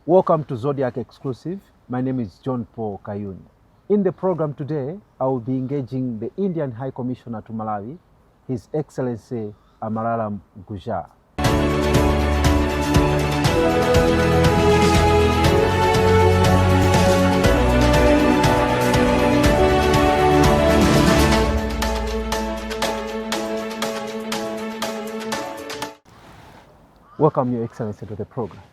Welcome to Zodiac Exclusive. My name is John Paul Kayuni. In the program today, I will be engaging the Indian High Commissioner to Malawi, His Excellency Amararam Gujar. Welcome, Your Excellency, to the program.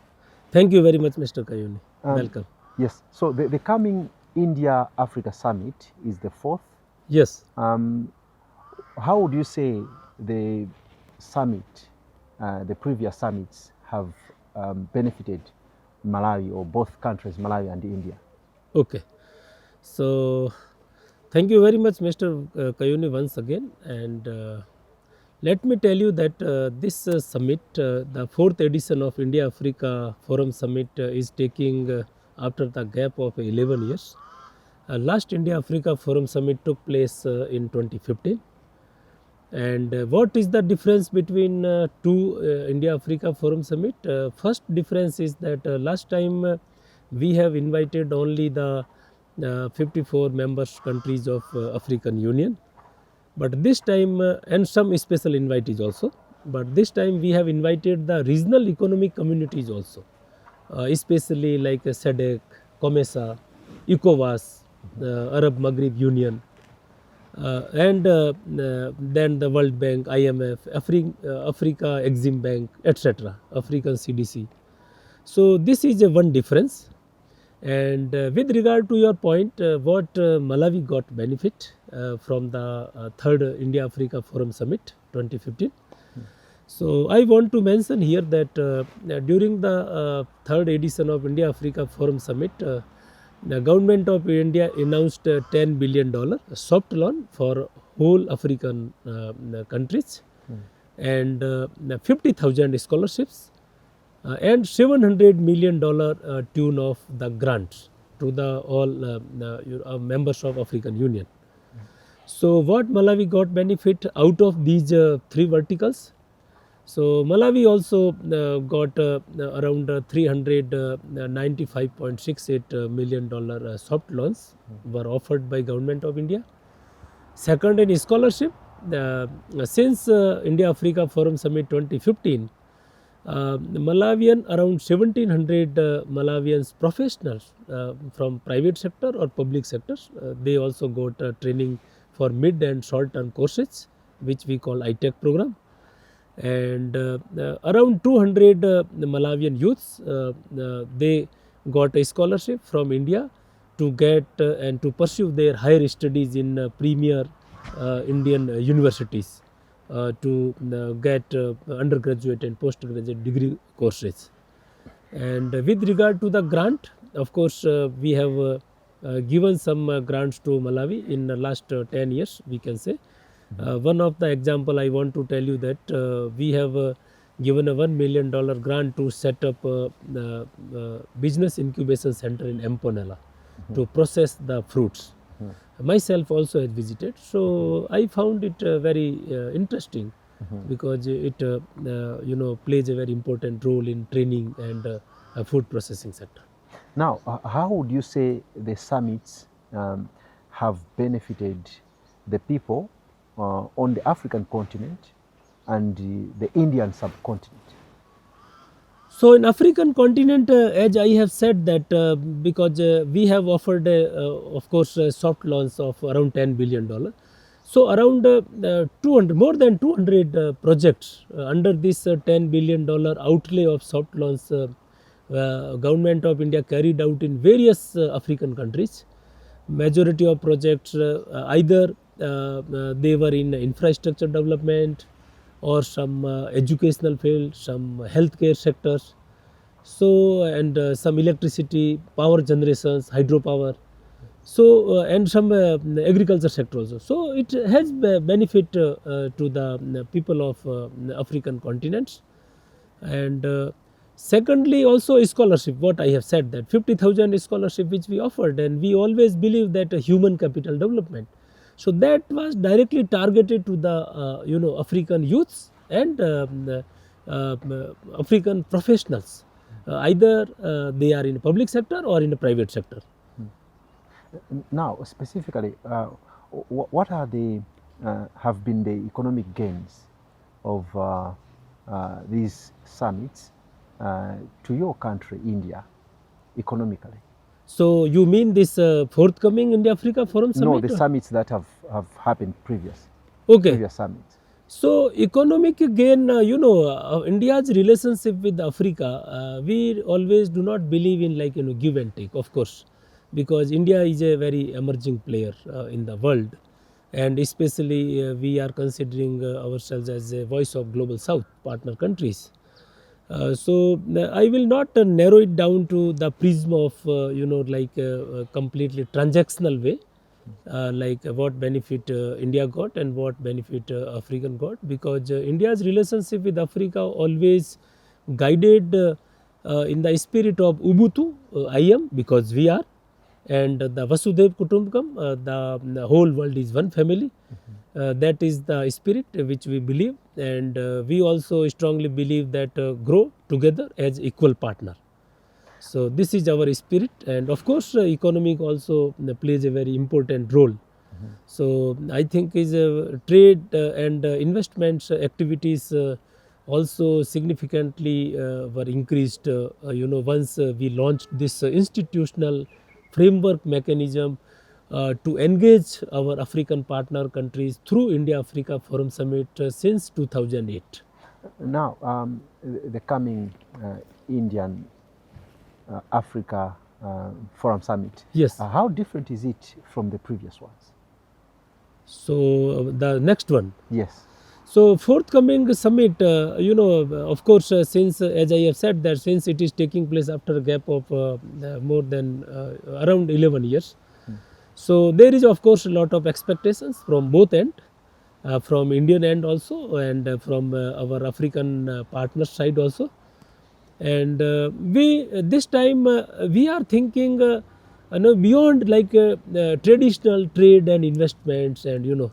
Thank you very much, Mr. Kayuni. Welcome. Yes, so the coming India-Africa Summit is the fourth. Yes. How would you say the summit, the previous summits have benefited Malawi, or both countries, Malawi and India? Okay. So, thank you very much, Mr. Kayuni, once again. And let me tell you that this summit, the fourth edition of India-Africa Forum Summit is taking after the gap of 11 years. Last India-Africa Forum Summit took place in 2015. And what is the difference between two India-Africa Forum Summit? First difference is that last time we have invited only the 54 members countries of African Union. But this time, and some special invitees also, but this time we have invited the regional economic communities also, especially like Zodiak, COMESA, ECOWAS, the Arab Maghreb Union, and then the World Bank, IMF, Africa Exim Bank, etc., African CDC. So this is one difference. And with regard to your point, what Malawi got benefit from the third India-Africa Forum Summit 2015. So I want to mention here that during the third edition of India-Africa Forum Summit, the government of India announced $10 billion soft loan for whole African countries, and 50,000 scholarships, and $700 million tune of the grants to the all members of African Union. So what Malawi got benefit out of these three verticals? So Malawi also got around $395.68 million soft loans were offered by government of India. Second, in scholarship, since India-Africa Forum Summit 2015, Malawian, around 1700 Malawians professionals from private sector or public sectors, they also got training for mid and short term courses, which we call ITech program. And around 200 Malawian youths, they got a scholarship from India to get and to pursue their higher studies in premier Indian universities. To get undergraduate and postgraduate degree courses. And with regard to the grant, of course, we have given some grants to Malawi in the last 10 years, we can say. One of the example I want to tell you that we have given a $1 million grant to set up a business incubation center in Empanella to process the fruits. Myself also had visited, so I found it very interesting because it plays a very important role in training and food processing sector. Now, how would you say the summits have benefited the people on the African continent and the Indian subcontinent? So in African continent, as I have said that because we have offered, of course, soft loans of around $10 billion. So around 200, more than 200 projects under this $10 billion outlay of soft loans, government of India carried out in various African countries. Majority of projects either they were in infrastructure development, or some educational field, some healthcare sectors, so and some electricity, power generations, hydropower, so and some agriculture sector also. So it has benefit to the people of African continents. And secondly, also scholarship, what I have said, that 50,000 scholarship which we offered, and we always believe that human capital development. So that was directly targeted to the African youths and African professionals either they are in public sector or in the private sector. Now, specifically, what are the have been the economic gains of these summits to your country, India, economically? So you mean this forthcoming India Africa Forum Summit? No, the summits that have happened previous Okay. summits. So economic gain, India's relationship with Africa, we always do not believe in like give and take, of course, because India is a very emerging player in the world, and especially we are considering ourselves as a voice of global South partner countries. I will not narrow it down to the prism of like a completely transactional way, like what benefit India got and what benefit African got, because India's relationship with Africa always guided in the spirit of Ubuntu, I am, because we are, and the Vasudev Kutumbakam, the whole world is one family. That is the spirit which we believe, and we also strongly believe that grow together as equal partner. So this is our spirit, and of course economic also plays a very important role. So I think is trade and investments activities also significantly were increased once we launched this institutional framework mechanism to engage our African partner countries through India Africa Forum Summit since 2008. Now, the coming Indian Africa Forum Summit. Yes. How different is it from the previous ones? So the next one. Yes. So forthcoming summit, of course, since as I have said that since it is taking place after a gap of more than around 11 years, so there is of course a lot of expectations from both end, from Indian end also, and from our African partner side also. And we this time we are thinking beyond like traditional trade and investments, and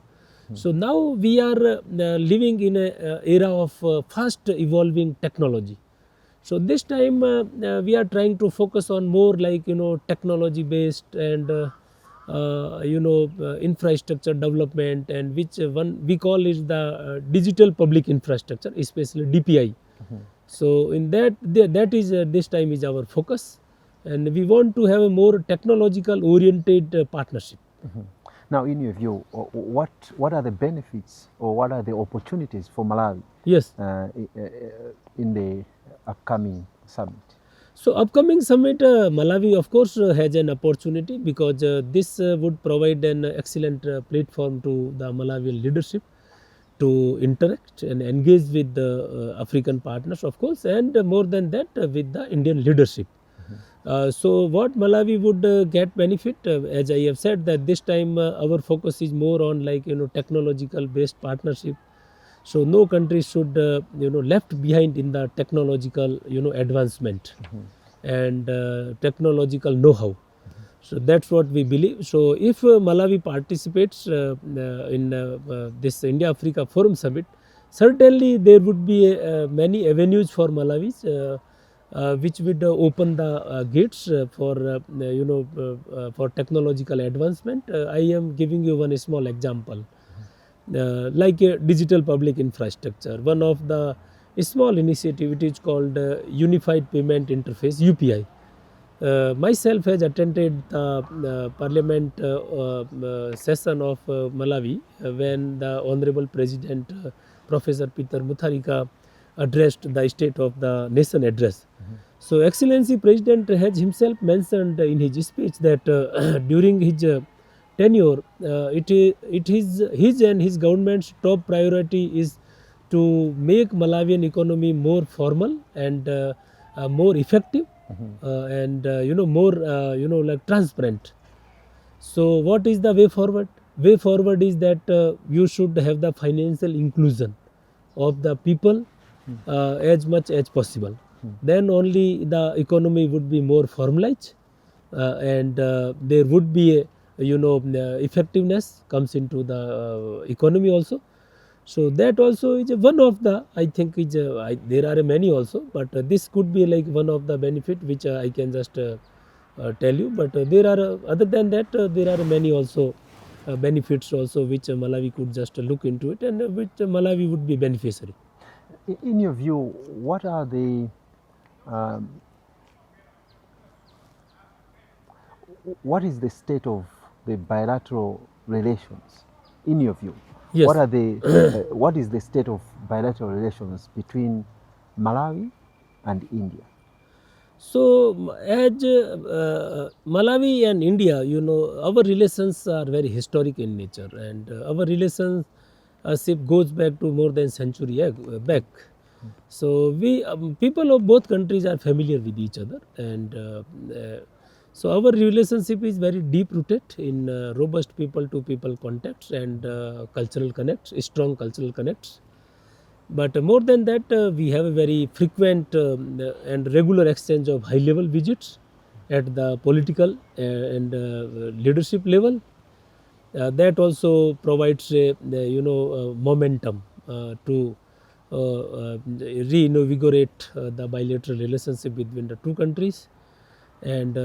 so now we are living in a era of fast evolving technology. So this time we are trying to focus on more like technology based and infrastructure development, and which one we call is the digital public infrastructure, especially DPI. So in that is this time is our focus, and we want to have a more technological oriented partnership. Now, in your view, what are the benefits or what are the opportunities for Malawi? Yes. In the upcoming summit? So upcoming summit, Malawi of course has an opportunity, because this would provide an excellent platform to the Malawian leadership to interact and engage with the African partners, of course, and more than that with the Indian leadership. So what Malawi would get benefit, as I have said that this time our focus is more on like technological based partnership. So no country should left behind in the technological advancement and technological know-how. So that's what we believe. So if Malawi participates in this India Africa Forum Summit, certainly there would be many avenues for Malawi which would open the gates for technological advancement. I am giving you one small example. Like a digital public infrastructure, one of the small initiative, it is called Unified Payment Interface, UPI. Myself has attended the parliament session of Malawi when the Honorable President Professor Peter Mutharika addressed the State of the Nation address. So Excellency President has himself mentioned in his speech that during his tenure, it is his and his government's top priority is to make Malawian economy more formal and more effective and more like transparent. So what is the way forward? Way forward is that you should have the financial inclusion of the people as much as possible. Then only the economy would be more formalized and there would be a effectiveness comes into the economy also. So that also is one of the, I think is there are many also, but this could be like one of the benefit which I can just tell you. But there are other than that there are many also benefits also which Malawi could just look into it, and which Malawi would be beneficiary. In your view, what are the what is the state of the bilateral relations? In your view, Yes. what is the state of bilateral relations between Malawi and India? So, as Malawi and India, our relations are very historic in nature, and our relationship goes back to more than century back. So, we people of both countries are familiar with each other, and so our relationship is very deep rooted in robust people to people contacts and cultural connects, strong cultural connects. But more than that, we have a very frequent and regular exchange of high level visits at the political and leadership level. That also provides momentum to reinvigorate the bilateral relationship between the two countries, and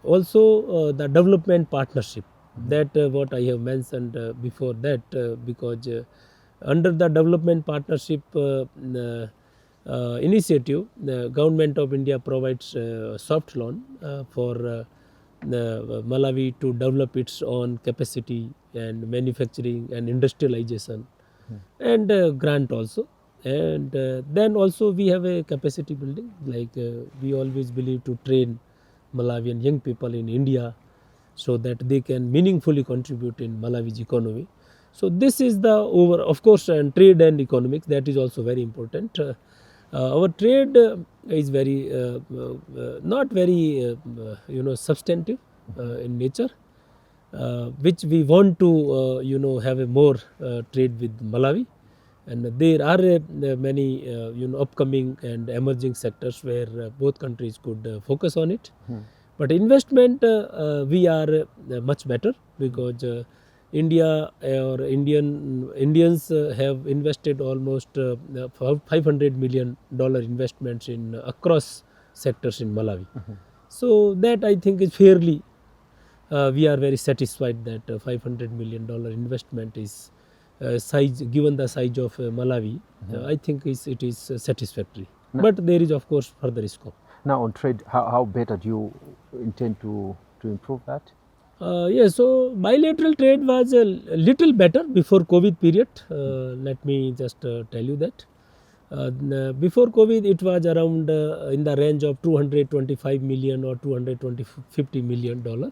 also the development partnership, that what I have mentioned before that, because under the development partnership initiative, the government of India provides soft loan for Malawi to develop its own capacity and manufacturing and industrialization, and grant also. And then also we have a capacity building, like we always believe to train Malawian young people in India so that they can meaningfully contribute in Malawi's economy. So this is the over, of course, and trade and economics, that is also very important. Our trade is very not very substantive in nature, which we want to have a more trade with Malawi, and there are many upcoming and emerging sectors where both countries could focus on it. But investment, we are much better, because India or Indians have invested almost $500 million investments in across sectors in Malawi. So that I think is fairly, we are very satisfied that $500 million investment is size, given the size of Malawi, I think it is satisfactory. But there is of course further scope. Now on trade, how better do you intend to improve that? Yes, so bilateral trade was a little better before COVID period. Let me just tell you that. Before COVID, it was around in the range of 225 million or 250 million dollar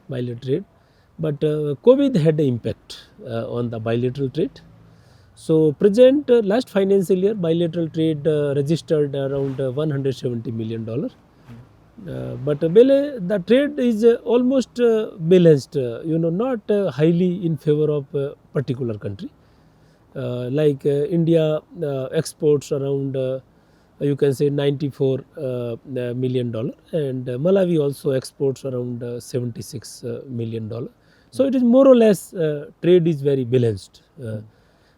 bilateral trade. But COVID had an impact on the bilateral trade. So present last financial year, bilateral trade registered around $170 million. But the trade is almost balanced, not highly in favor of particular country. Like India exports around, you can say, $94 million, and Malawi also exports around $76 million. So it is more or less trade is very balanced.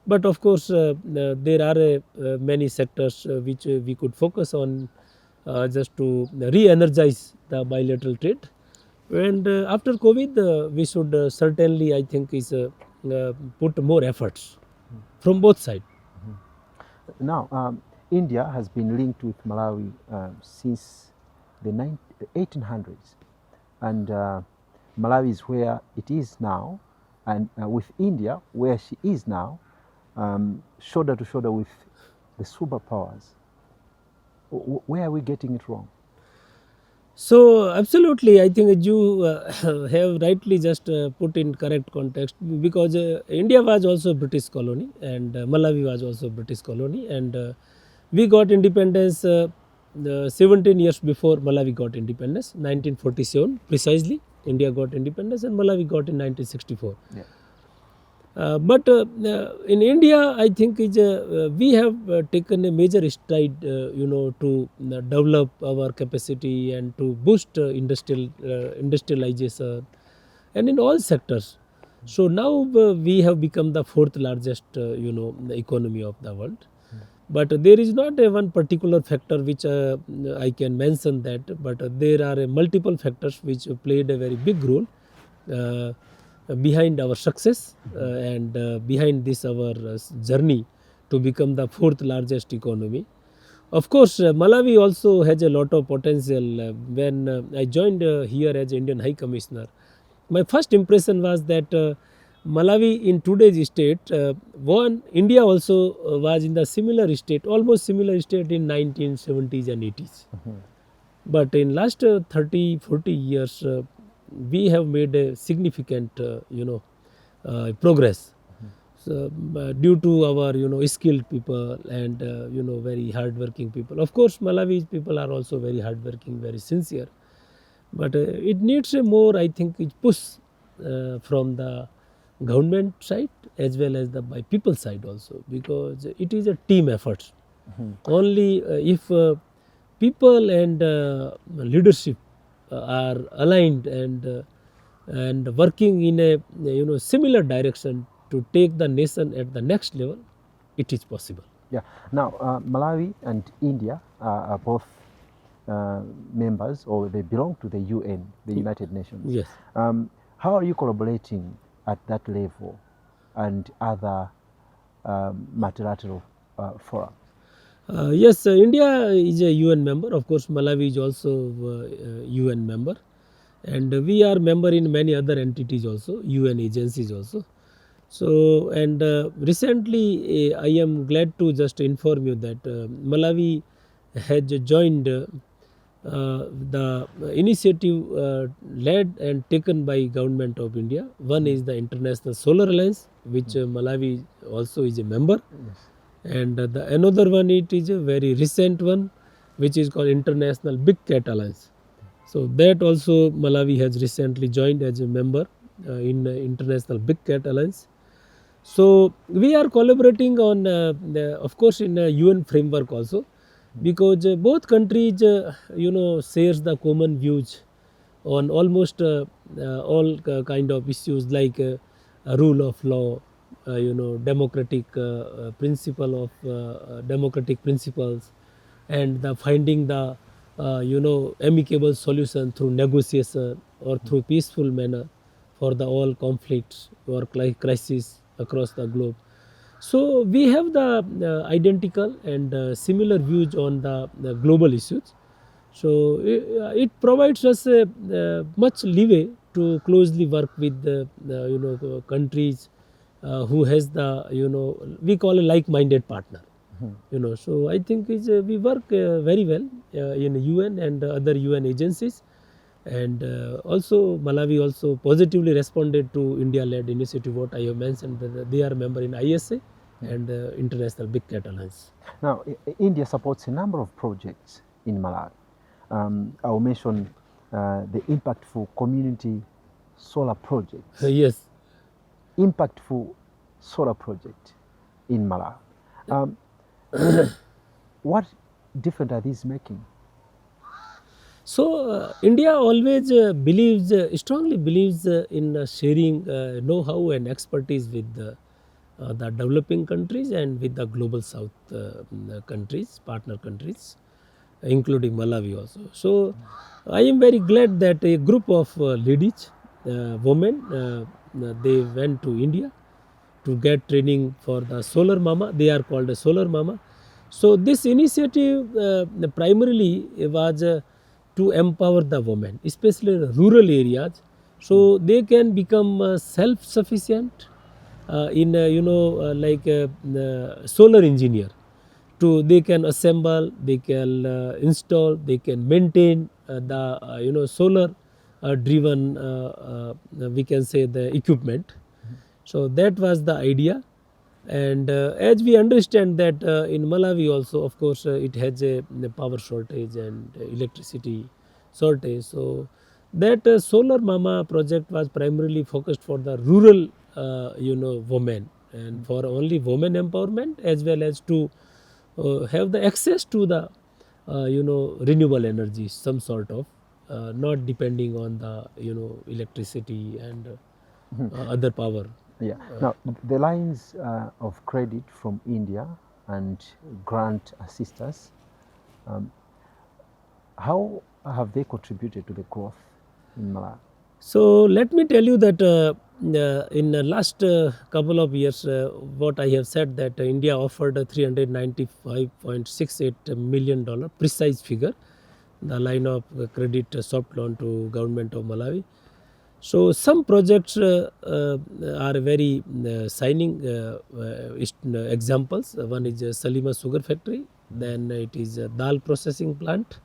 But of course, there are many sectors which we could focus on just to re-energize the bilateral trade. And after COVID, we should certainly, I think, is put more efforts from both sides. Now, India has been linked with Malawi since the 1800s, and Malawi is where it is now, and with India where she is now, shoulder to shoulder with the superpowers. Where are we getting it wrong? So absolutely, I think you have rightly just put in correct context, because India was also a British colony, and Malawi was also a British colony, and we got independence 17 years before Malawi got independence, 1947 precisely. India got independence and Malawi got in 1964. Yeah. But in India, I think we have taken a major stride, to develop our capacity and to boost industrialization, and in all sectors. So now we have become the fourth largest economy of the world. But there is not a one particular factor which I can mention that, but there are multiple factors which played a very big role uh, behind our success and behind this our journey to become the fourth largest economy. Of course, Malawi also has a lot of potential. When I joined here as Indian High Commissioner, my first impression was that Malawi in today's state, one India also was in the similar state, almost similar state in 1970s and 80s. But in last 30, 40 years, we have made a significant, progress. So, due to our skilled people and very hardworking people. Of course, Malawi people are also very hardworking, very sincere, but it needs a more, I think, push from the government side as well as the by people side also, because it is a team effort. Only if people and leadership are aligned and working in a similar direction to take the nation at the next level, it is possible. Yeah. Now, Malawi and India are both members, or they belong to the UN, the United Nations. Yes. How are you collaborating at that level and other multilateral forums? Yes, India is a UN member. Of course, Malawi is also a UN member, and we are member in many other entities also, UN agencies also. So, and recently, I am glad to just inform you that Malawi has joined the initiative led and taken by Government of India. One is the International Solar Alliance, which Malawi also is a member. Yes. And another one, it is a very recent one, which is called International Big Cat Alliance. So that also Malawi has recently joined as a member in International Big Cat Alliance. So we are collaborating on, of course, in a UN framework also, because both countries, shares the common views on almost all kind of issues like rule of law, democratic principle of democratic principles, and the finding the amicable solution through negotiation or through peaceful manner for the all conflicts or crises across the globe. So we have the identical and similar views on the global issues. So it provides us much leeway to closely work with the countries who has the we call a like-minded partner. So I think we work very well in UN and other UN agencies, and also Malawi also positively responded to India-led initiative what I have mentioned, that they are member in ISA and International Big Cat Alliance. Now, India supports a number of projects in Malawi. I will mention the impactful community solar project. Yes. Impactful solar project in Malawi. What difference are these making? So India always believes, strongly believes in sharing know-how and expertise with the developing countries and with the global south countries, partner countries, including Malawi also. So I am very glad that a group of ladies, women, they went to India to get training for the solar mama. They are called a solar mama. So this initiative primarily was to empower the women, especially in rural areas, so they can become self-sufficient in like solar engineer. To they can assemble, they can install, they can maintain the solar driven we can say the equipment. So that was the idea, and as we understand that in Malawi also, of course, it has a power shortage and electricity shortage. So that solar mama project was primarily focused for the rural women, and for only women empowerment, as well as to have the access to the renewable energy, some sort of not depending on the electricity and other power. Yeah. Now, the lines of credit from India and grant assistance, how have they contributed to the growth in Malawi? So let me tell you that in the last couple of years, what I have said that India offered a $395.68 million precise figure, the line of credit soft loan to government of Malawi. So some projects are very shining examples. One is Salima sugar factory, then it is a dal processing plant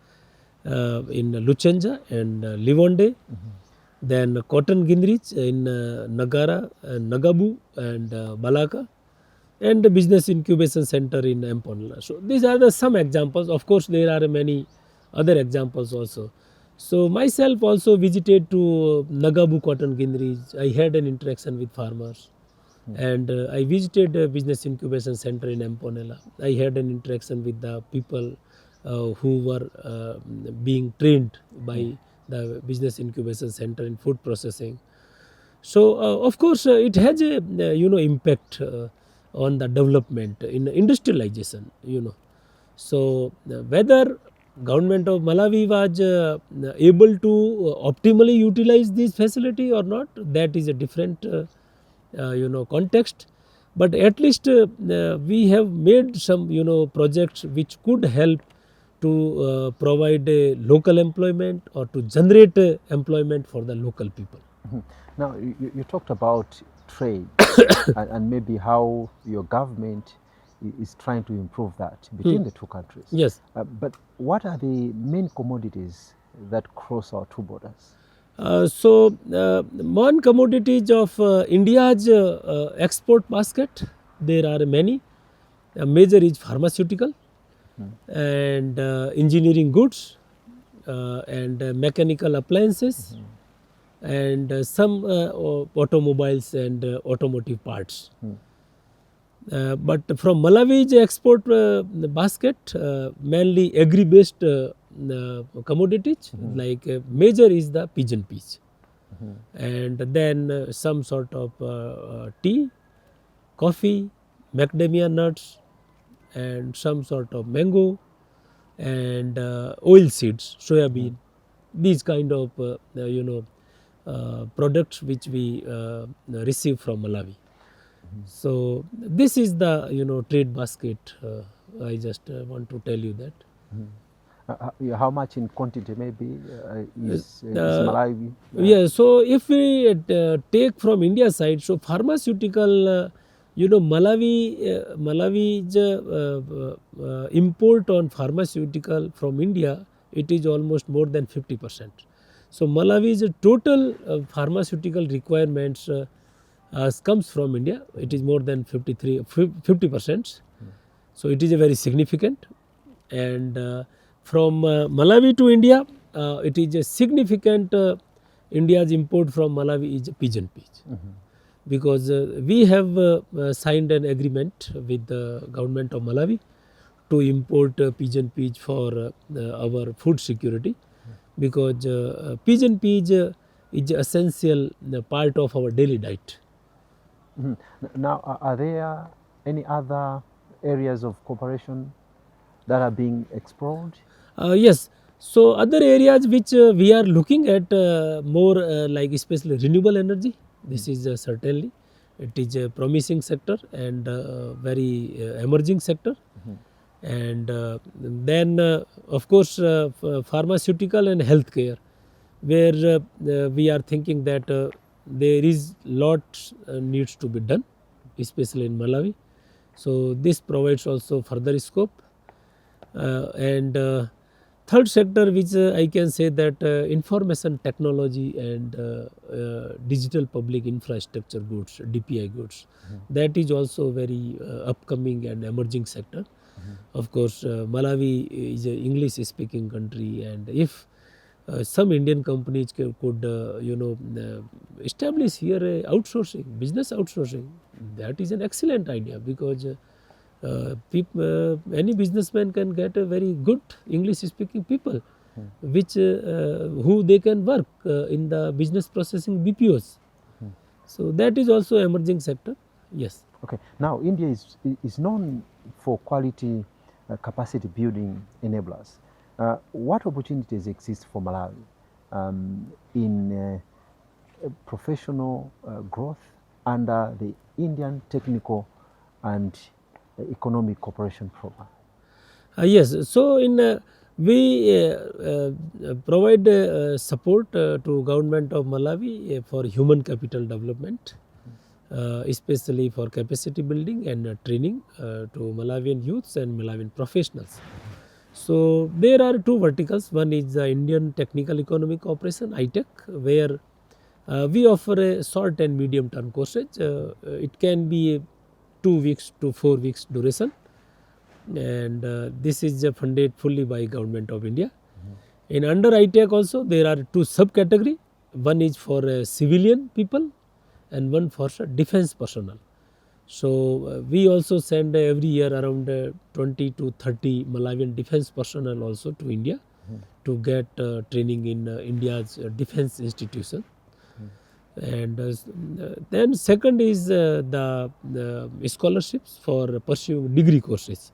in Luchenja and Livonde. Then cotton ginrich in Nagara, Nagabu and Balaka, and the business incubation center in Emponola. So these are the some examples. Of course, there are many other examples also. So myself also visited to Nagabu cotton ginrich. I had an interaction with farmers. And I visited a business incubation center in Emponola. I had an interaction with the people who were being trained by the business incubation center in food processing. So of course it has a impact on the development in industrialization. So whether government of Malawi was able to optimally utilize this facility or not, that is a different context. But at least we have made some projects which could help to provide local employment or to generate employment for the local people. Now, you talked about trade and maybe how your government is trying to improve that between the two countries. Yes. But what are the main commodities that cross our two borders? One commodities of India's export basket, there are many. A major is pharmaceutical and engineering goods and mechanical appliances and some automobiles and automotive parts. But from Malawi's export basket, mainly agri-based commodities, like major is the pigeon peach. And then some sort of tea, coffee, macadamia nuts, and some sort of mango, and oil seeds, soya bean, these kind of products which we receive from Malawi. So this is the trade basket. I just want to tell you that. How much in quantity maybe is Malawi? Yeah, so if we take from India side, so pharmaceutical, Malawi's import on pharmaceutical from India, it is almost more than 50%. So Malawi's total pharmaceutical requirements comes from India. It is more than 50%. So it is a very significant. And from Malawi to India, it is a significant. India's import from Malawi is pigeon peach, because we have signed an agreement with the government of Malawi to import pigeon peach for our food security, because pigeon peach is essential part of our daily diet. Now, are there any other areas of cooperation that are being explored? Yes. So other areas which we are looking at more like especially renewable energy. This is certainly, it is a promising sector and very emerging sector. And then of course pharmaceutical and healthcare, where we are thinking that there is lot needs to be done, especially in Malawi. So this provides also further scope. And third sector which I can say that information technology and digital public infrastructure goods, DPI goods, that is also very upcoming and emerging sector. Of course, Malawi is an English speaking country, and if some Indian companies could establish here a outsourcing, business outsourcing, that is an excellent idea, because any businessman can get a very good English speaking people, which who they can work in the business processing BPOs. So that is also emerging sector. Yes. Okay. Now, India is known for quality capacity building enablers. What opportunities exist for Malawi in professional growth under the Indian Technical and Economic Cooperation Program? Yes. So in we provide support to government of Malawi for human capital development, especially for capacity building and training to Malawian youths and Malawian professionals. So there are two verticals. One is the Indian Technical Economic Cooperation (ITEC), where we offer a short and medium term courses. It can be 2 weeks to 4 weeks duration, and this is funded fully by Government of India. In under ITEC also there are two subcategory. One is for civilian people and one for defense personnel. So we also send every year around 20 to 30 Malawian defense personnel also to India to get training in India's defense institution. And then second is the scholarships for pursuing degree courses.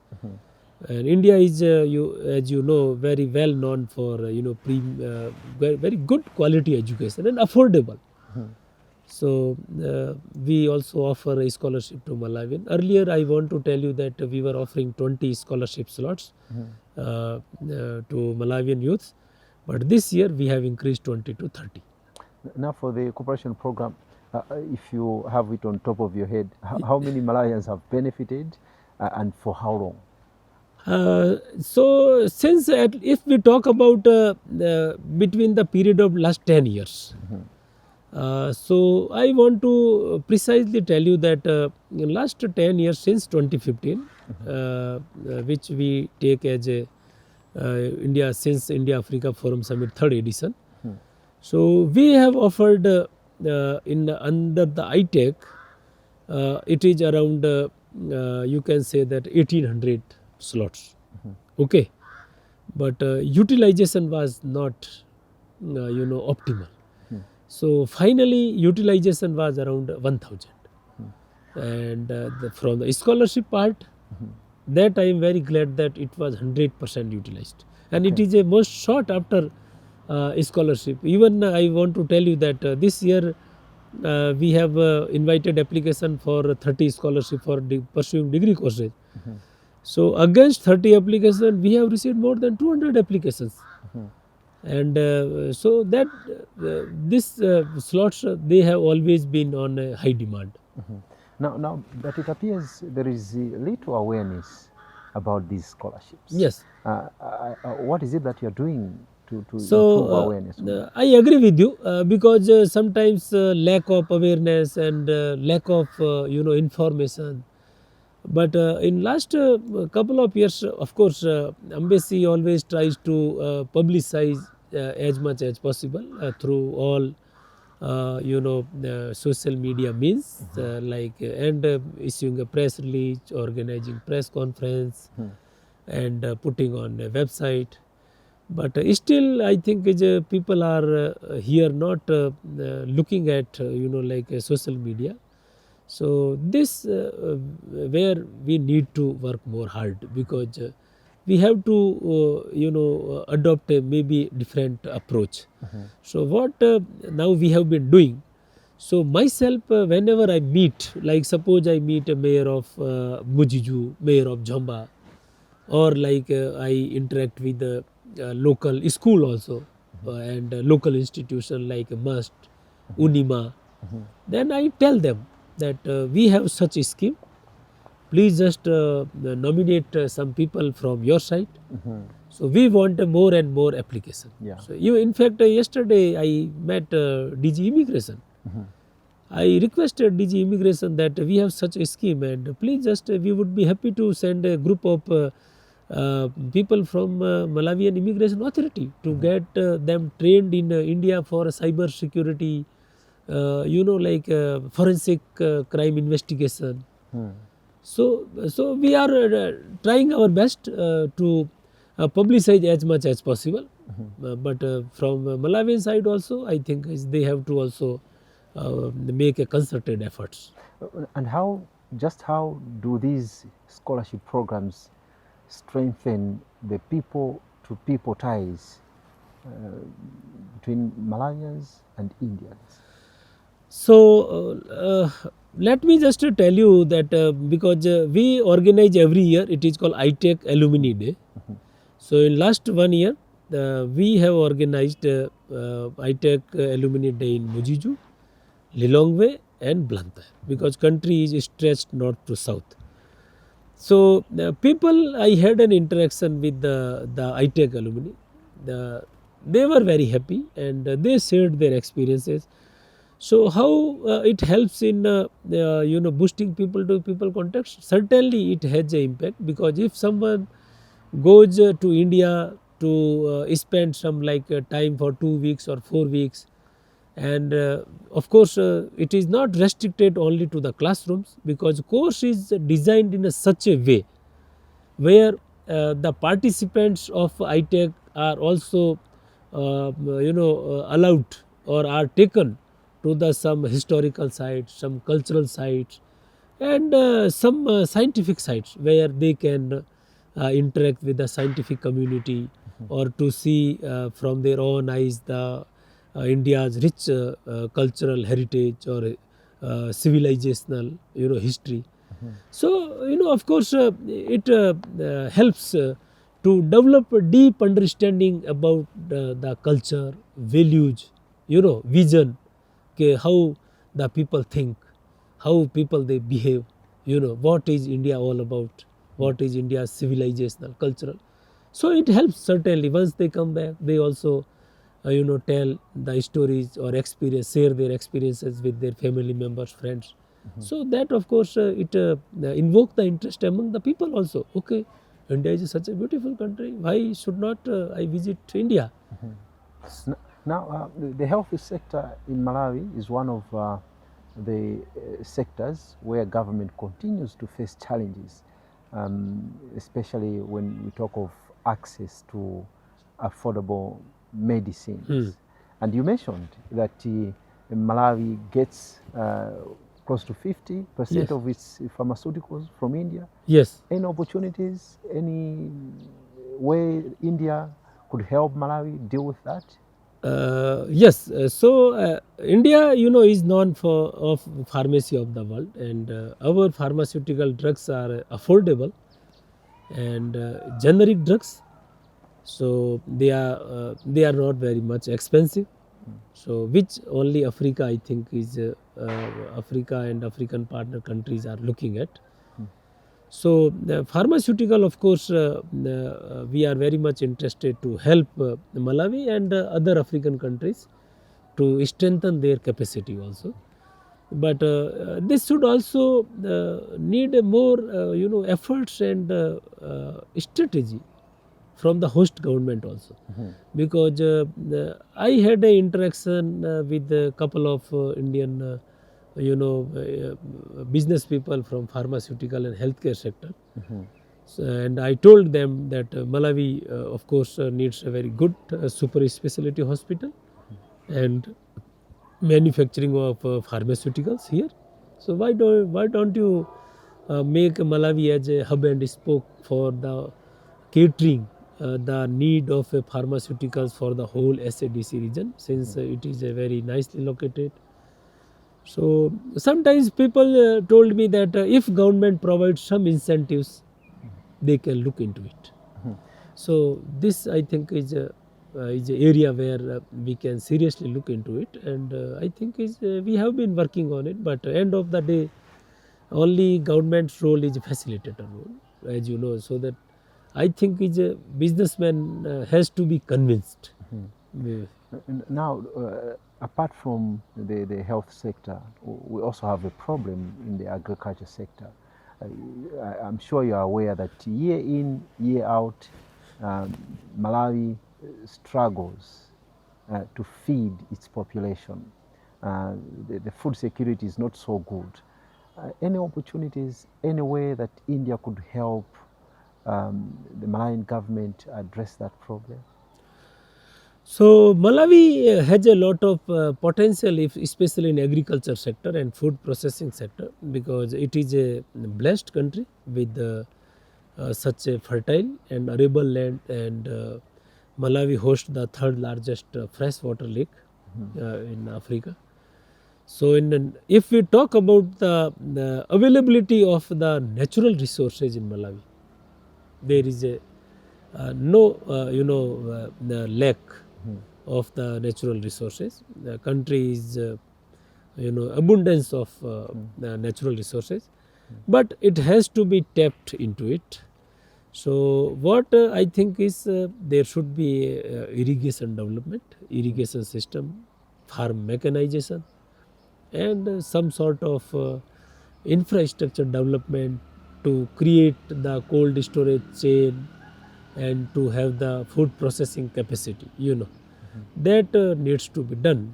And India is, as you know, very well known for very good quality education and affordable. So we also offer a scholarship to Malawian. Earlier, I want to tell you that we were offering 20 scholarship slots to Malawian youths, but this year we have increased 20 to 30. Now, for the cooperation program, if you have it on top of your head, how many Malawians have benefited and for how long? So since if we talk about between the period of last 10 years, so I want to precisely tell you that in last 10 years since 2015, which we take as a India since India Africa Forum Summit 3rd edition. So we have offered in under the ITEC, it is around you can say that 1800 slots. Okay, but utilization was not optimal. So finally utilization was around 1000, and from the scholarship part, that I am very glad that it was 100% utilized, and it is a most sought after scholarship. Even I want to tell you that this year we have invited application for 30 scholarship for pursuing degree courses. So against 30 applications, we have received more than 200 applications. And so that this slots they have always been on a high demand. Now, but it appears there is little awareness about these scholarships. Yes. What is it that you are doing to improve awareness? I agree with you because sometimes lack of awareness and lack of information. But in last couple of years, of course, embassy always tries to publicize as much as possible through all social media means like and issuing a press release, organizing press conference, and putting on a website. But still, I think people are here not looking at social media. So this where we need to work more hard because we have to adopt a maybe different approach. So what now we have been doing. So myself whenever I meet, like suppose I meet a mayor of Mujiju, mayor of Jamba, or like I interact with the local school also and local institution like MUST, UNIMA, then I tell them that we have such a scheme. Please just nominate some people from your side. So we want more and more application. Yeah. So in fact, yesterday I met DG Immigration. I requested DG Immigration that we have such a scheme and please just we would be happy to send a group of people from Malawian Immigration Authority to get them trained in India for cyber security, forensic crime investigation. So we are trying our best to publicize as much as possible. But from Malawian side also, I think they have to also make a concerted efforts. And how do these scholarship programs strengthen the people to people ties between Malawians and Indians? So let me just tell you that because we organize every year, it is called ITEC Alumni Day. So in last 1 year, we have organized ITEC Alumni Day in Mujiju, Lilongwe and Blantyre, because country is stretched north to south. So people, I had an interaction with the ITEC alumni. They were very happy and they shared their experiences. So how it helps in boosting people to people context? Certainly it has an impact, because if someone goes to India to spend some like time for 2 weeks or 4 weeks, and of course it is not restricted only to the classrooms, because course is designed in such a way where the participants of ITEC are also allowed or are taken to the some historical sites, some cultural sites, and some scientific sites where they can interact with the scientific community, or to see from their own eyes the India's rich cultural heritage or civilizational history. So, of course, it helps to develop a deep understanding about the culture, values, vision, okay, how the people think, how people they behave, what is India all about, what is India's civilizational, cultural. So it helps certainly. Once they come back, they also, tell the stories or experience, share their experiences with their family members, friends. So that of course it invoke the interest among the people also. Okay, India is such a beautiful country. Why should not I visit India? Now, the health sector in Malawi is one of the sectors where government continues to face challenges, especially when we talk of access to affordable medicines. And you mentioned that Malawi gets close to 50% Yes. of its pharmaceuticals from India. Yes. Any opportunities, any way India could help Malawi deal with that? Yes, so India, is known for of pharmacy of the world, and our pharmaceutical drugs are affordable and generic drugs. So they are not very much expensive. So which only Africa, I think, is Africa and African partner countries are looking at. So the pharmaceutical, of course, we are very much interested to help Malawi and other African countries to strengthen their capacity also. But this should also need a more, efforts and strategy from the host government also. Because I had a interaction with a couple of Indian business people from pharmaceutical and healthcare sector. So, and I told them that Malawi of course needs a very good super specialty hospital and manufacturing of pharmaceuticals here. So why don't you make Malawi as a hub and spoke for the catering the need of pharmaceuticals for the whole SADC region, since it is a very nicely located. So sometimes people told me that if government provides some incentives, they can look into it. So this I think is a area where we can seriously look into it, and I think is we have been working on it. But end of the day, only government's role is a facilitator role, as you know. So that I think is a businessman has to be convinced. Now, apart from the health sector, we also have a problem in the agriculture sector. I'm sure you are aware that year in, year out, Malawi struggles to feed its population. The food security is not so good. Any opportunities, any way that India could help the Malawian government address that problem? So Malawi has a lot of potential, if, especially in agriculture sector and food processing sector, because it is a blessed country with such a fertile and arable land, and Malawi hosts the third largest freshwater lake in Africa. So, if we talk about the availability of the natural resources in Malawi, there is a no the lack of the natural resources. The country is abundance of the natural resources, but it has to be tapped into it. So what I think is there should be irrigation development, irrigation system, farm mechanization, and some sort of infrastructure development to create the cold storage chain and to have the food processing capacity, that needs to be done.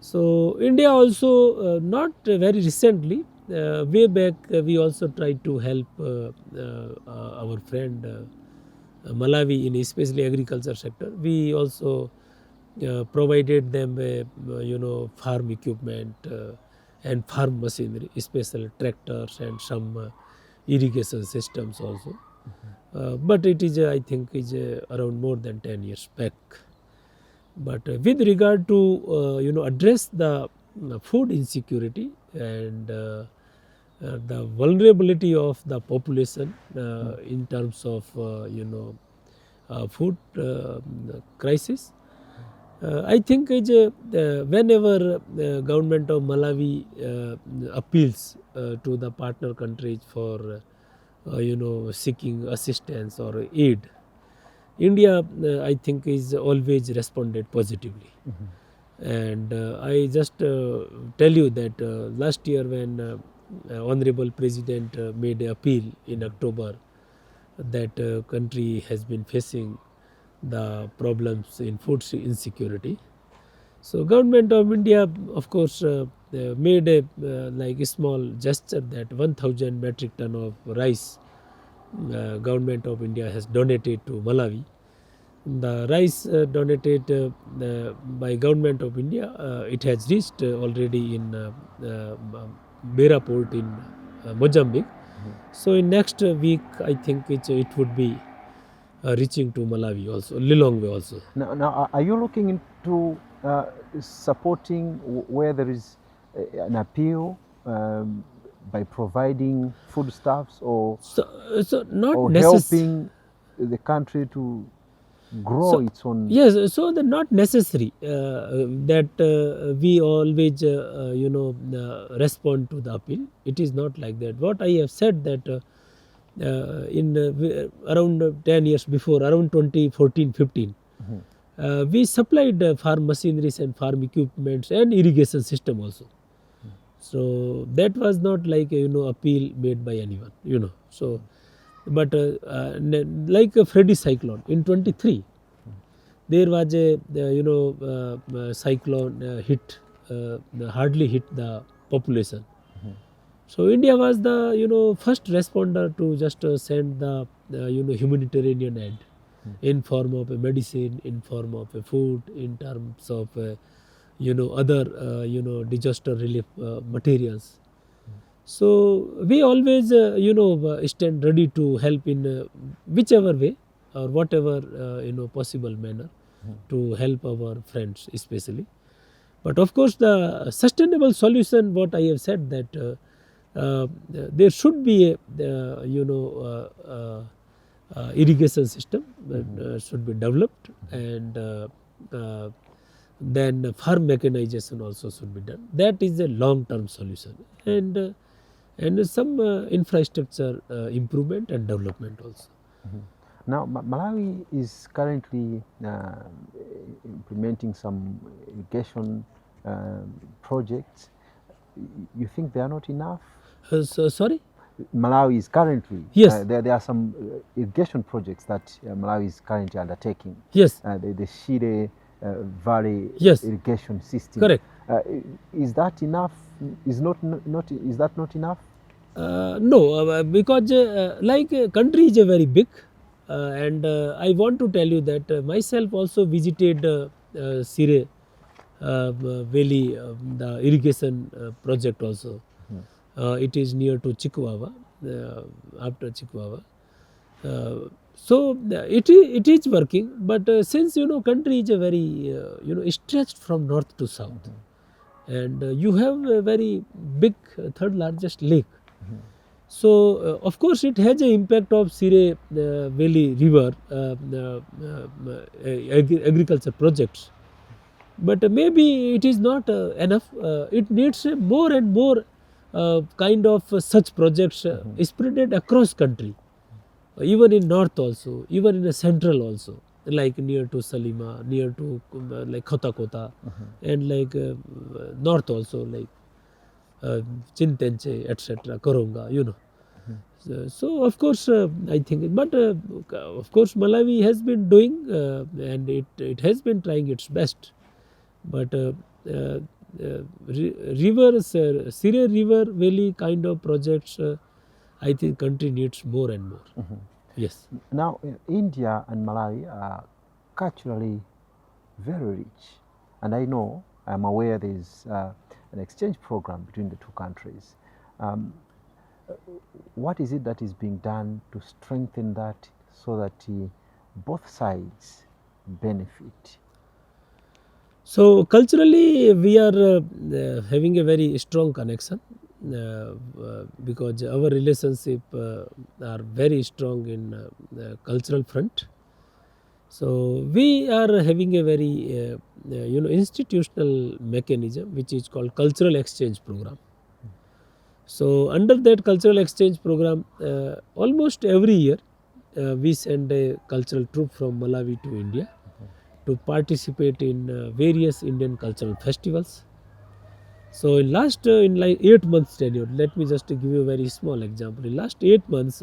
So India also not very recently, way back we also tried to help our friend Malawi in especially agriculture sector. We also provided them farm equipment and farm machinery, especially tractors and some irrigation systems also. But it is I think is around more than 10 years back. But with regard to address the food insecurity and the vulnerability of the population in terms of food crisis, I think is whenever government of Malawi appeals to the partner countries for seeking assistance or aid, India I think is always responded positively. And I just tell you that last year when Honorable President made an appeal in October that country has been facing the problems in food insecurity. So government of India of course made a like a small gesture that 1000 metric ton of rice government of India has donated to Malawi. The rice donated by government of India, it has reached already in Mumvera port in Mozambique. So in next week, I think it would be reaching to Malawi also, Lilongwe also. Now, are you looking into supporting where there is an appeal by providing foodstuffs or Not or necessary. helping the country to grow its own? Yes, so the not necessary that we always respond to the appeal. It is not like that. What I have said that in around 10 years before, around 2014-15, we supplied farm machineries and farm equipments and irrigation system also. So that was not like appeal made by anyone, So, but like a Freddy cyclone in 23, there was a cyclone hit, hardly hit the population. So India was the first responder to just send the humanitarian aid in form of a medicine, in form of a food, in terms of other disaster relief materials. So we always stand ready to help in whichever way or whatever possible manner to help our friends especially. But of course the sustainable solution, what I have said that there should be a irrigation system that should be developed, and then farm mechanization also should be done. That is a long term solution, and some infrastructure improvement and development also. Now, Malawi is currently implementing some irrigation projects. You think they are not enough? Sorry? Malawi is currently, Yes. There are some irrigation projects that Malawi is currently undertaking. Yes. The Shire Valley Yes. irrigation system. Correct. Is that enough? Is that not enough? No, because like country is a very big, and I want to tell you that myself also visited Sire Valley, the irrigation project also. It is near to Chikwawa, after Chikwawa. It is working, but since country is a very stretched from north to south, and you have a very big third largest lake. So of course it has an impact of Sire Valley River agriculture projects, but maybe it is not enough. It needs more and more kind of such projects spread across country, even in north also, even in the central also, like near to Salima, near to like Kota, and like north also, like Chintenche, etc., Koronga. So of course, I think, but of course, Malawi has been doing and it has been trying its best. But rivers, Sire River Valley kind of projects, I think country needs more and more. Yes. Now, India and Malawi are culturally very rich, and I'm aware there is an exchange program between the two countries. What is it that is being done to strengthen that so that both sides benefit? So culturally, we are having a very strong connection because our relationship are very strong in the cultural front. So we are having a very institutional mechanism which is called cultural exchange program. So under that cultural exchange program, almost every year we send a cultural troupe from Malawi to India to participate in various Indian cultural festivals. So in last in like 8 months tenure, let me just give you a very small example. In last 8 months,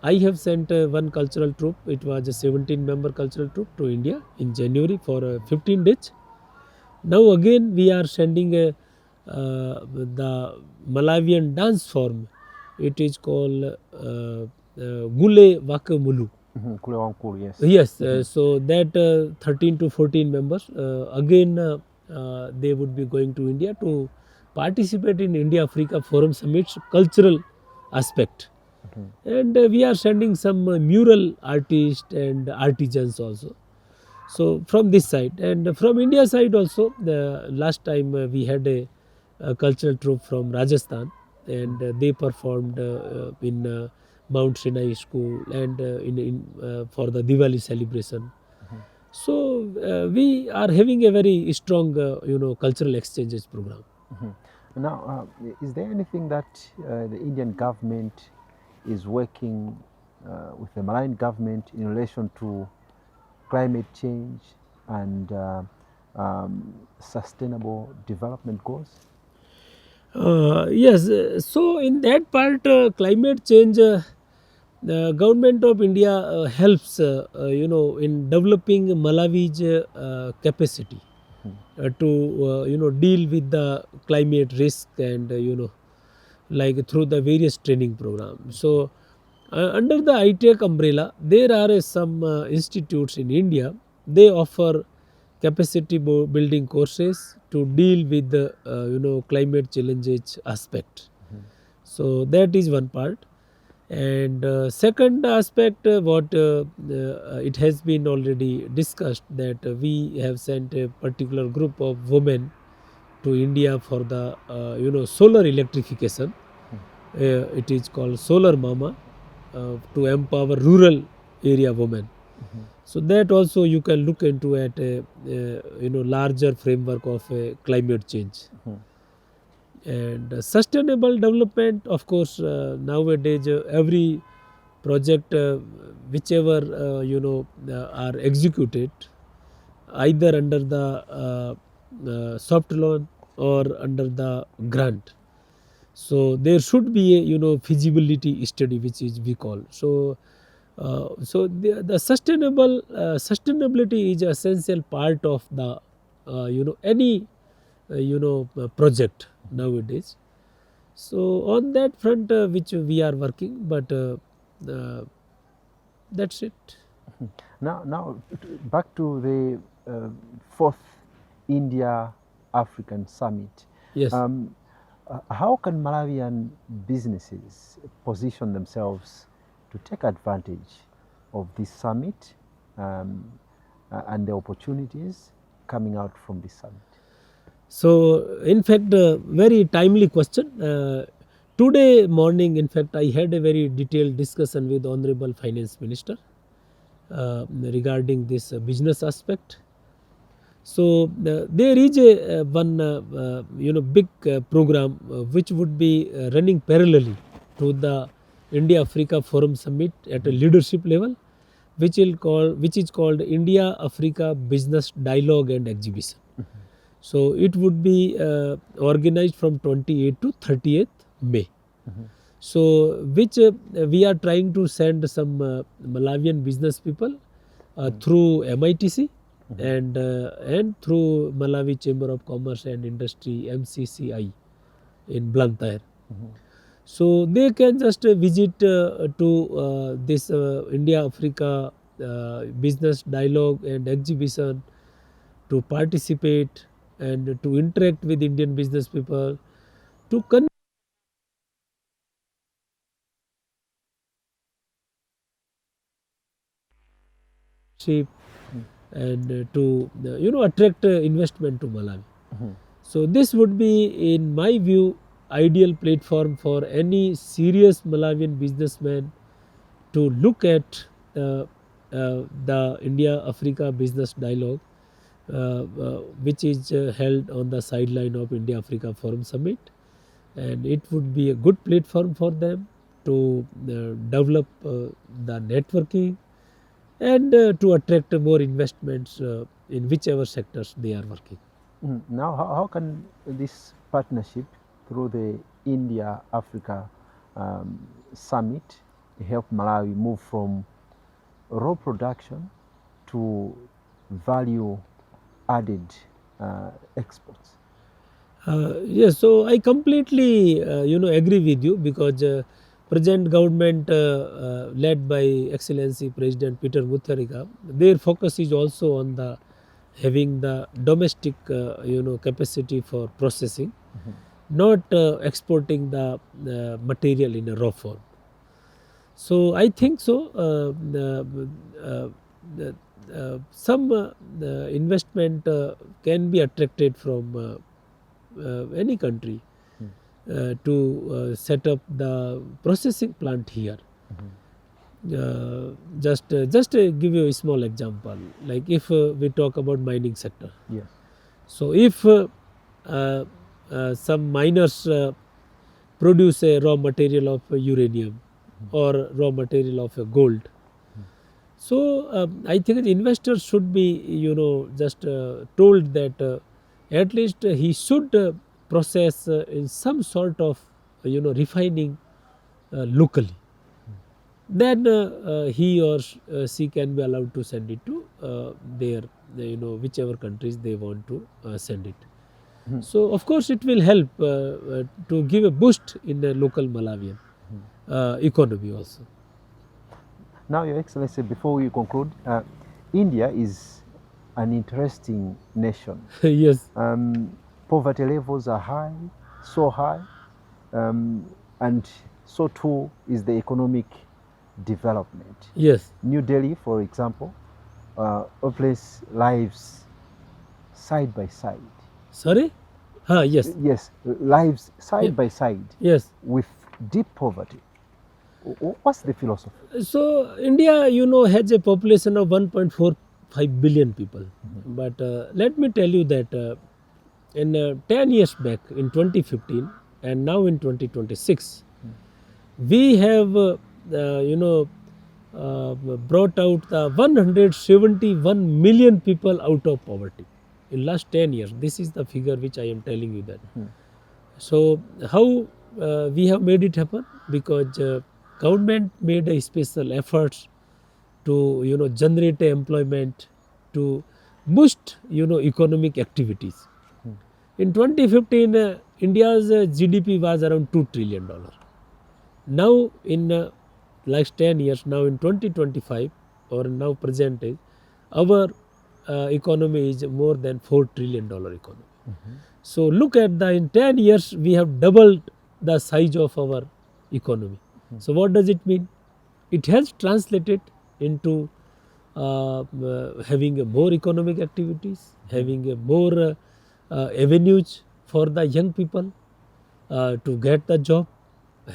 I have sent one cultural troupe. It was a 17-member cultural troupe to India in January for 15 days. Now again we are sending the Malawian dance form. It is called Gule Wakamulu. Yes. Yes, so that 13 to 14 members again they would be going to India to participate in India Africa Forum Summit's cultural aspect. And we are sending some mural artists and artisans also. So from this side, and from India side also, the last time we had a cultural troupe from Rajasthan, and they performed in Mount Sinai School and for the Diwali celebration. So we are having a very strong, cultural exchanges program. Now, is there anything that the Indian government is working with the Malawian government in relation to climate change and sustainable development goals? Yes, so in that part, climate change, the government of India helps, in developing Malawi's capacity to, deal with the climate risk and, like through the various training programs. So, under the ITEC umbrella, there are some institutes in India. They offer capacity building courses to deal with the climate challenges aspect. So that is one part. And second aspect, what it has been already discussed, that we have sent a particular group of women to India for the solar electrification. It is called Solar Mama, to empower rural area women. So that also you can look into at a larger framework of climate change. And sustainable development, of course, nowadays every project whichever are executed either under the soft loan or under the grant. So there should be a feasibility study, which is we call. So the sustainability is essential part of the any project nowadays. So on that front, which we are working, but That's it. Now, back to the fourth India-African summit. Yes. How can Malawian businesses position themselves to take advantage of this summit and the opportunities coming out from this summit? So, in fact, very timely question. Today morning, in fact, I had a very detailed discussion with Honorable Finance Minister regarding this business aspect. So, there is a one big program which would be running parallelly to the India Africa Forum Summit at a leadership level, which is called India Africa Business Dialogue and Exhibition. So, it would be organized from 28th to 30th May. So, which we are trying to send some Malawian business people through MITC and through Malawi Chamber of Commerce and Industry MCCI in Blantyre. So, they can just visit to this India Africa business dialogue and exhibition to participate and to interact with Indian business people, to shape and to attract investment to Malawi. So, this would be, in my view, ideal platform for any serious Malawian businessman to look at the India Africa Business Dialogue, which is held on the sideline of India Africa Forum Summit, and it would be a good platform for them to develop the networking and to attract more investments in whichever sectors they are working. Now, how can this partnership through the India-Africa summit help Malawi move from raw production to value-added exports? Yes, so I completely agree with you, because present government led by Excellency President Peter Mutharika, their focus is also on the having the domestic capacity for processing, not exporting the material in a raw form. So, I think so some investment can be attracted from any country to set up the processing plant here. Just give you a small example, like if we talk about mining sector. Yes. So, if some miners produce a raw material of uranium or raw material of gold, so I think the investors should be just told that at least he should process in some sort of refining locally. Then he or she can be allowed to send it to their whichever countries they want to send it. So, of course, it will help to give a boost in the local Malawian economy also. Now, Your Excellency, before we conclude, India is an interesting nation. Yes. Poverty levels are high, so high, and so too is the economic development. Yes. New Delhi, for example, a place lives side by side. Sorry? Yes. Yes, lives side by side. Yes. With deep poverty. What's the philosophy? So, India, has a population of 1.45 billion people. But let me tell you that in 10 years back, in 2015 and now in 2026, we have brought out the 171 million people out of poverty in last 10 years. This is the figure which I am telling you that. So, how we have made it happen? Because government made a special efforts to generate employment, to boost economic activities. In 2015, India's GDP was around $2 trillion. Now, in last 10 years, now in 2025 or now present age, our economy is more than $4 trillion economy. So look at in 10 years we have doubled the size of our economy. So what does it mean? It has translated into having more economic activities, having more avenues for the young people to get the job,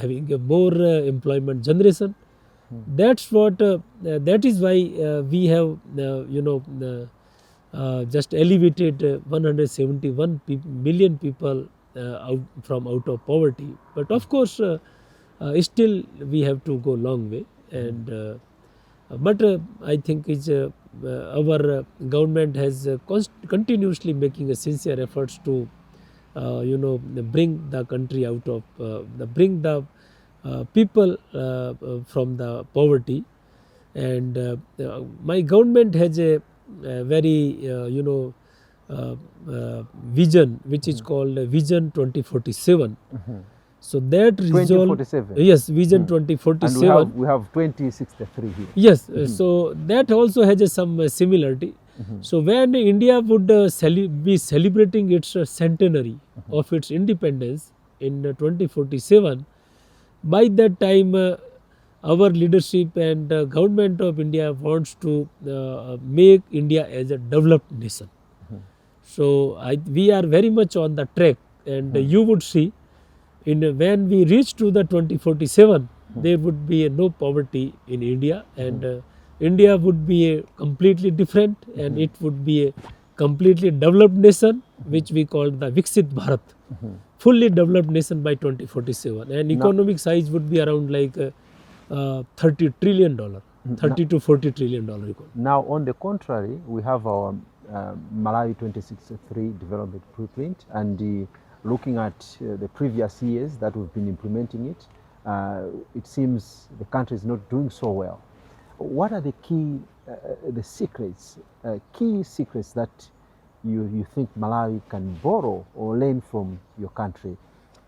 having a more employment generation. That's what that is why we have just elevated 171 million people from out of poverty. But of course, still we have to go long way. And but I think our government has continuously making a sincere efforts to bring the country out of bring the people from the poverty. And my government has a very vision which is called Vision 2047. So that resolve, 2047. yes, Vision And 2047. we have 2063 here. Yes, so that also has some similarity. So when India would be celebrating its centenary of its independence in 2047, by that time our leadership and government of India wants to make India as a developed nation. So we are very much on the track, and you would see when we reach to the 2047, there would be no poverty in India, and India would be a completely different, and it would be a completely developed nation, which we call the Viksit Bharat, fully developed nation by 2047, and economic size would be around like $30 trillion, 30 to 40 trillion dollar economy. Now, on the contrary, we have our Malawi 2063 development blueprint, and looking at the previous years that we've been implementing it, it seems the country is not doing so well. What are the key secrets, key secrets that you think Malawi can borrow or learn from your country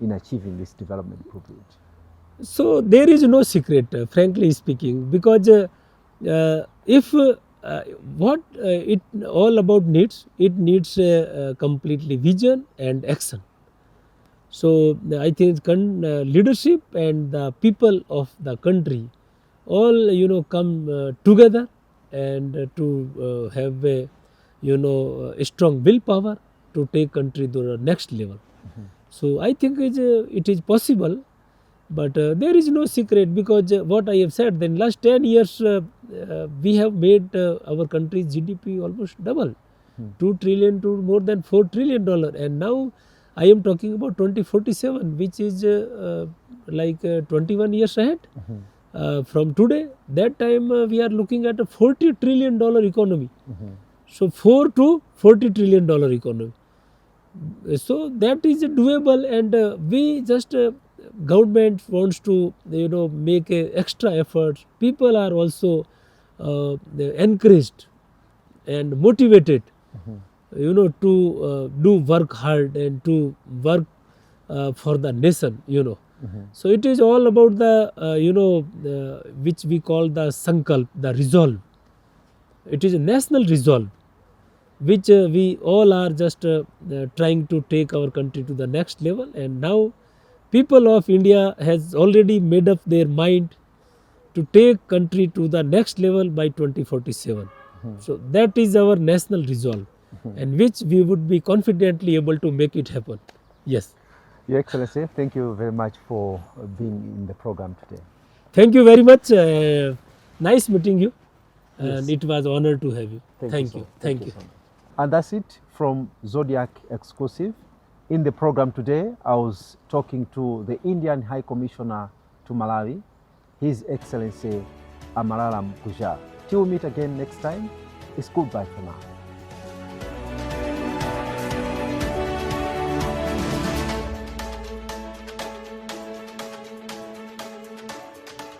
in achieving this development blueprint? So there is no secret, frankly speaking, because if what it all about needs, it needs completely vision and action. So I think leadership and the people of the country all come together and to have a a strong willpower to take country to the next level. So I think it is possible, but there is no secret, because what I have said, then last 10 years we have made our country's GDP almost double, 2 trillion to more than $4 trillion, and now I am talking about 2047, which is like 21 years ahead from today. That time we are looking at a $40 trillion economy. So 4 to $40 trillion economy. So that is doable, and we just government wants to make extra efforts. People are also encouraged and motivated to do work hard and to work for the nation. So it is all about the which we call the sankalp, the resolve. It is a national resolve, which we all are just trying to take our country to the next level. And now people of India has already made up their mind to take country to the next level by 2047. So that is our national resolve, and which we would be confidently able to make it happen. Yes. Your Excellency, thank you very much for being in the program today. Thank you very much. Nice meeting you, and Yes. it was honor to have you. Thank you. Thank you so much. And that's it from Zodiac Exclusive. In the program today, I was talking to the Indian High Commissioner to Malawi, His Excellency Amarala Mkuja. Till we meet again next time, it's goodbye for now.